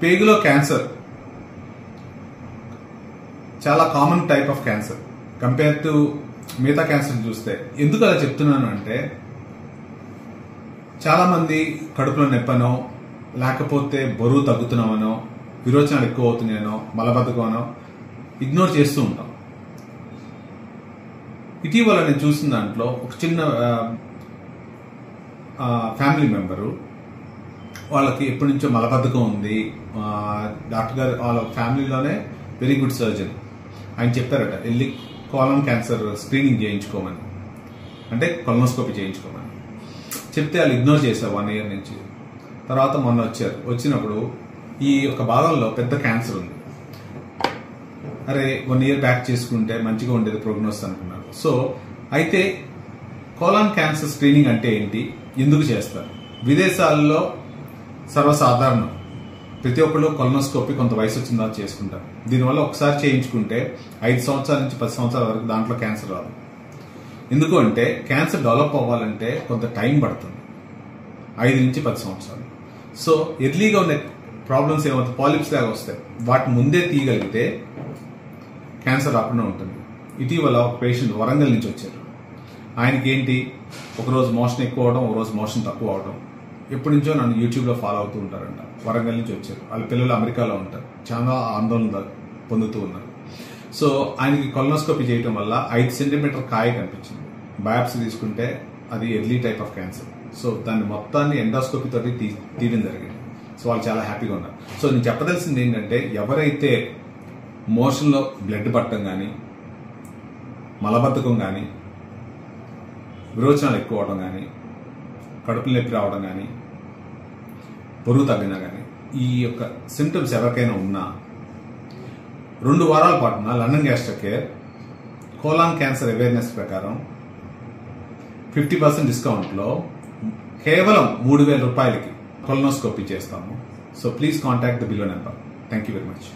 పేగులో cancer చాలా common type of cancer compare to మిగతా cancer చూస్తే. ఎందుకు అలా చెప్తున్నాను అంటే, చాలా మంది కడుపులో నొప్పనో లేకపోతే బరువు తగ్గుతున్నామనో విరోచనాలు ఎక్కువ అవుతున్నాయనో మలబద్ధకమనో ఇగ్నోర్ చేస్తూ ఉంటాం. ఇటీవల నేను చూసిన దాంట్లో ఒక చిన్న ఫ్యామిలీ మెంబరు, వాళ్ళకి ఎప్పటి నుంచో మలబద్ధకం ఉంది. డాక్టర్ గారు వాళ్ళ ఫ్యామిలీలోనే వెరీ గుడ్ సర్జన్, ఆయన చెప్పారట వెళ్ళి కోలన్ క్యాన్సర్ స్క్రీనింగ్ చేయించుకోమని, అంటే కొలనోస్కోపీ చేయించుకోమని చెప్తే వాళ్ళు ఇగ్నోర్ చేశారు 1 year నుంచి. తర్వాత మొన్న వచ్చినప్పుడు ఈ యొక్క భాగంలో పెద్ద క్యాన్సర్ ఉంది, అరే 1 year బ్యాక్ చేసుకుంటే మంచిగా ఉండేది ప్రోగ్నోసిస్ అనుకున్నారు. సో అయితే కోలాన్ క్యాన్సర్ స్క్రీనింగ్ అంటే ఏంటి, ఎందుకు చేస్తారు? విదేశాల్లో సర్వసాధారణం, ప్రతి ఒక్కళ్ళు కొలనోస్కోపీ కొంత వయసు వచ్చిన తర్వాత చేసుకుంటారు. దీనివల్ల ఒకసారి చేయించుకుంటే 5 సంవత్సరాల నుంచి 10 సంవత్సరాల వరకు దాంట్లో క్యాన్సర్ రాదు. ఎందుకు అంటే క్యాన్సర్ డెవలప్ అవ్వాలంటే కొంత టైం పడుతుంది, 5 నుంచి 10 సంవత్సరాలు. సో ఎర్లీగా ఉన్న ప్రాబ్లమ్స్ ఏమవుతాయి, పాలిప్స్ లాగా వస్తాయి, వాటి ముందే తీయగలిగితే క్యాన్సర్ రాకుండా ఉంటుంది. ఇటీవల ఒక పేషెంట్ వరంగల్ నుంచి వచ్చారు. ఆయనకి ఏంటి, ఒకరోజు మోషన్ ఎక్కువ అవడం, ఒకరోజు మోషన్ తక్కువ అవడం. ఎప్పటి నుంచో నన్ను యూట్యూబ్లో ఫాలో అవుతూ ఉంటారంట. వరంగల్ నుంచి వచ్చారు, వాళ్ళ పిల్లలు అమెరికాలో ఉంటారు, చాలా ఆందోళన పొందుతూ ఉన్నారు. సో ఆయనకి కొలనోస్కోపీ చేయడం వల్ల 5 సెంటీమీటర్ కాయ కనిపించింది. బయాప్సీ తీసుకుంటే అది early type of cancer. So దాన్ని మొత్తాన్ని ఎండోస్కోపీ తోటి తీయడం జరిగింది. సో వాళ్ళు చాలా హ్యాపీగా ఉన్నారు. సో నేను చెప్పదలసింది ఏంటంటే, ఎవరైతే మోషన్లో బ్లడ్ పట్టడం కానీ, మలబద్ధకం కానీ, విరోచనాలు ఎక్కువ అవడం కానీ, కడుపు నొప్పి రావడం కానీ, బరువు తగ్గినా కానీ, ఈ యొక్క సింటమ్స్ ఎవరికైనా ఉన్నా 2 వారాల పాటున London gastro care colon cancer awareness ప్రకారం 50% డిస్కౌంట్లో కేవలం 3,000 రూపాయలకి కొలనోస్కోపీ చేస్తాము. So please contact the below number. Thank you very much.